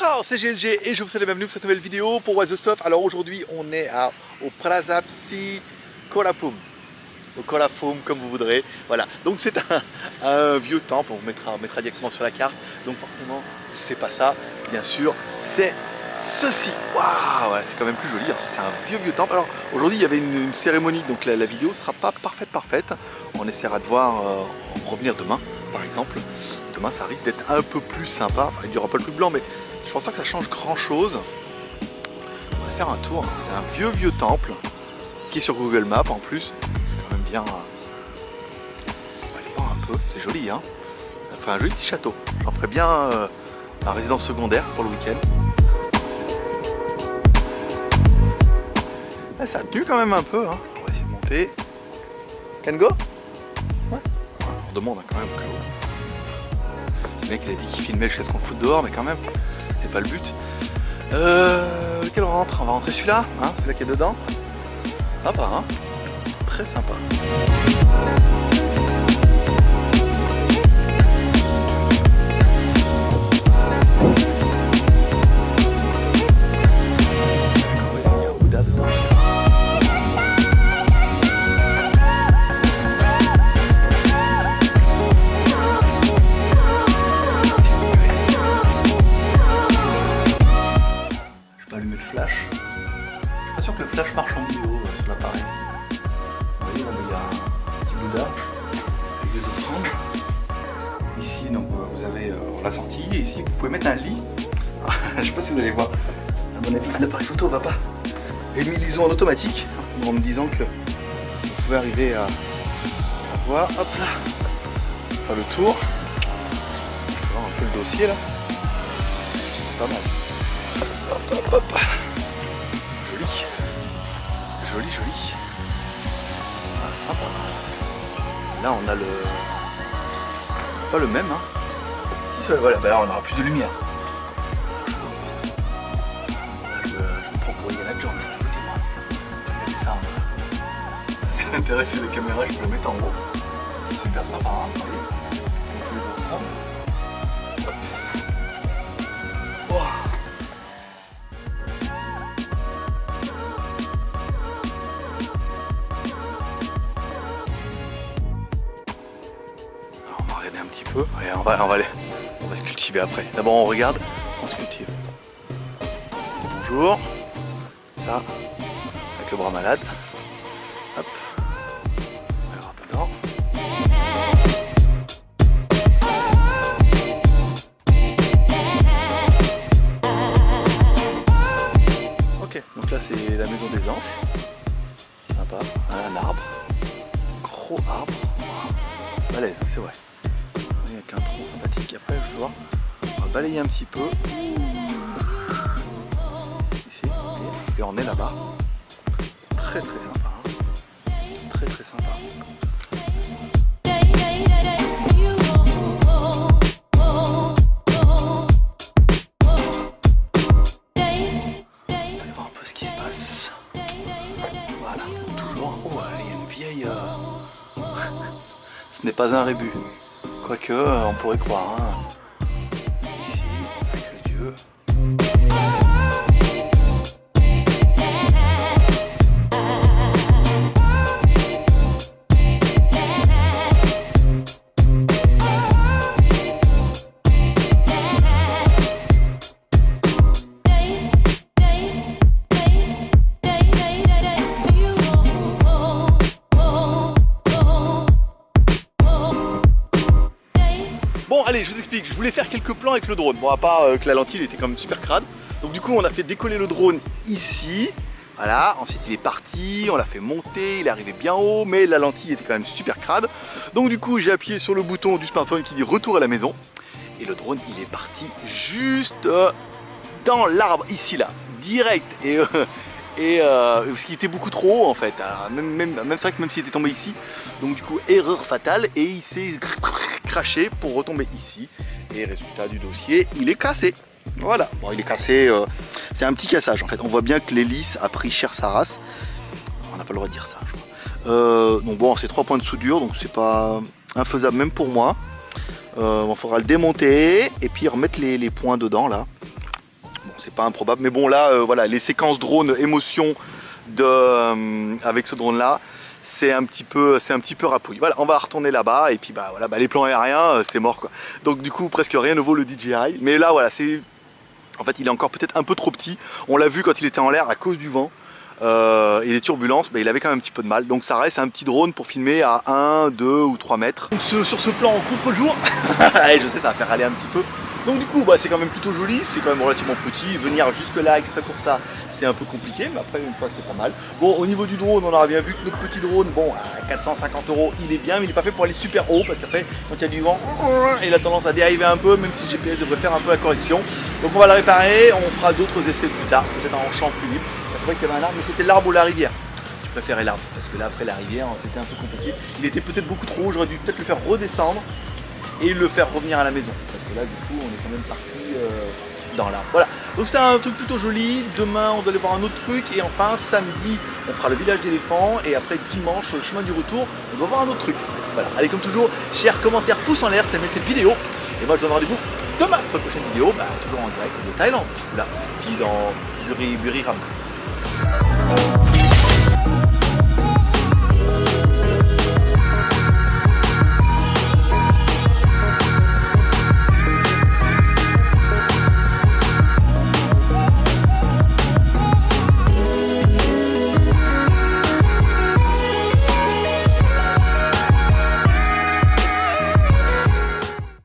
Ciao, c'est GLG et je vous souhaite la bienvenue pour cette nouvelle vidéo pour What's the Stuff. Alors aujourd'hui on est au Plaza Psy Kolapum, au Kolapum comme vous voudrez. Voilà, donc c'est un vieux temple, on mettra directement sur la carte. Donc forcément c'est pas ça, bien sûr, c'est ceci. Waouh, ouais, c'est quand même plus joli, hein. C'est un vieux temple. Alors aujourd'hui il y avait une cérémonie, donc la vidéo sera pas parfaite. On essaiera de voir, revenir demain par exemple. Demain ça risque d'être un peu plus sympa, il n'y aura pas le plus blanc mais je pense pas que ça change grand chose. On va faire un tour, c'est un vieux temple qui est sur Google Maps en plus. C'est quand même bien. On va aller voir un peu, c'est joli hein. Ça fait un joli petit château. J'en ferai bien ma résidence secondaire pour le week-end. Ah, ça a tenu quand même un peu hein. On va essayer de monter. Can go? Ouais. On demande quand même. Le mec il a dit qu'il filmait jusqu'à ce qu'on foute dehors mais quand même c'est pas le but. Lequel on rentre? On va rentrer celui-là, hein, celui-là qui est dedans. Sympa hein. Très sympa. Il y a un Bouddha dedans. Que le flash marche en vidéo sur l'appareil. Vous voyez, il y a un petit Bouddha avec des offrandes. Ici, donc vous avez la sortie. Et ici, vous pouvez mettre un lit. Je sais pas si vous allez voir. À mon avis, l'appareil photo va pas. J'ai mis l'ISO en automatique en me disant que vous pouvez arriver à voir. Hop là. Faire le tour. Je vais voir un peu le dossier là. C'est pas mal. Hop, hop, hop. Joli. Ah, sympa. Là on a le... Pas le même hein. Si, ça, voilà, bah là on aura plus de lumière. Je me prends pour Indiana Jones. Regardez ça. Si vous intéressez la caméra, je peux le mettre en haut. C'est super sympa hein, vous voyez. Les offrandes. Un petit peu, et on va se cultiver après. D'abord on regarde, on se cultive. Bonjour. Ça, avec le bras malade. Hop. Alors dedans. Ok, donc là c'est la maison des anges. Sympa, un arbre. Gros arbre. Balèze, c'est vrai. Avec un tronc sympathique. Après je vais voir, on va balayer un petit peu ici et on est là-bas. Très sympa hein. Très sympa. Allez voir un peu ce qui se passe. Voilà, toujours. Oh, il y a une vieille ce n'est pas un rébut. Quoique, on pourrait croire. Hein. Ici, avec le dieu. Bon allez, je vous explique, je voulais faire quelques plans avec le drone. Bon à part que la lentille était quand même super crade. Donc du coup on a fait décoller le drone ici. Voilà, ensuite il est parti, on l'a fait monter, il est arrivé bien haut, mais la lentille était quand même super crade. Donc du coup j'ai appuyé sur le bouton du smartphone qui dit retour à la maison. Et le drone il est parti juste dans l'arbre ici là, direct. Ce qui était beaucoup trop haut en fait, même c'est vrai que même s'il était tombé ici, donc du coup erreur fatale et il s'est craché pour retomber ici et résultat du dossier, il est cassé. Voilà, bon il est cassé, c'est un petit cassage en fait, on voit bien que l'hélice a pris cher sa race, on n'a pas le droit de dire ça je crois. Donc bon c'est 3 points de soudure donc c'est pas infaisable même pour moi. Il faudra le démonter et puis remettre les points dedans là. c'est pas improbable. Mais bon là, voilà, les séquences drone émotion avec ce drone là, c'est un petit peu rapouille. Voilà, on va retourner là-bas et puis bah voilà, bah, les plans aériens, c'est mort quoi. Donc du coup presque rien ne vaut le DJI. Mais là voilà, en fait il est encore peut-être un peu trop petit. On l'a vu quand il était en l'air à cause du vent. Et les turbulences, bah, il avait quand même un petit peu de mal. Donc ça reste un petit drone pour filmer à 1, 2 ou 3 mètres. Donc sur ce plan en contre-jour, je sais ça va faire aller un petit peu. Donc du coup bah, c'est quand même plutôt joli, c'est quand même relativement petit. Venir jusque là exprès pour ça, c'est un peu compliqué, mais après une fois c'est pas mal. Bon, au niveau du drone, on aura bien vu que notre petit drone, bon à 450 €, il est bien, mais il n'est pas fait pour aller super haut, parce qu'après quand il y a du vent, il a tendance à dériver un peu, même si GPS devrait faire un peu la correction. Donc on va le réparer, on fera d'autres essais plus tard, peut-être en champ plus libre. C'est vrai qu'il y avait un arbre, mais c'était l'arbre ou la rivière. Je préférais l'arbre, parce que là après la rivière c'était un peu compliqué. Il était peut-être beaucoup trop haut, j'aurais dû peut-être le faire redescendre et le faire revenir à la maison. Parce que là du coup on est quand même parti dans l'arbre. Voilà, donc c'était un truc plutôt joli. Demain on doit aller voir un autre truc. Et enfin samedi on fera le village d'éléphants. Et après dimanche, le chemin du retour, on doit voir un autre truc. Voilà, allez comme toujours, chers commentaires, pouce en l'air si t'as aimé cette vidéo. Et moi je vous donne rendez-vous demain pour la prochaine vidéo, toujours en direct de Thaïlande, là, puis dans Buriram.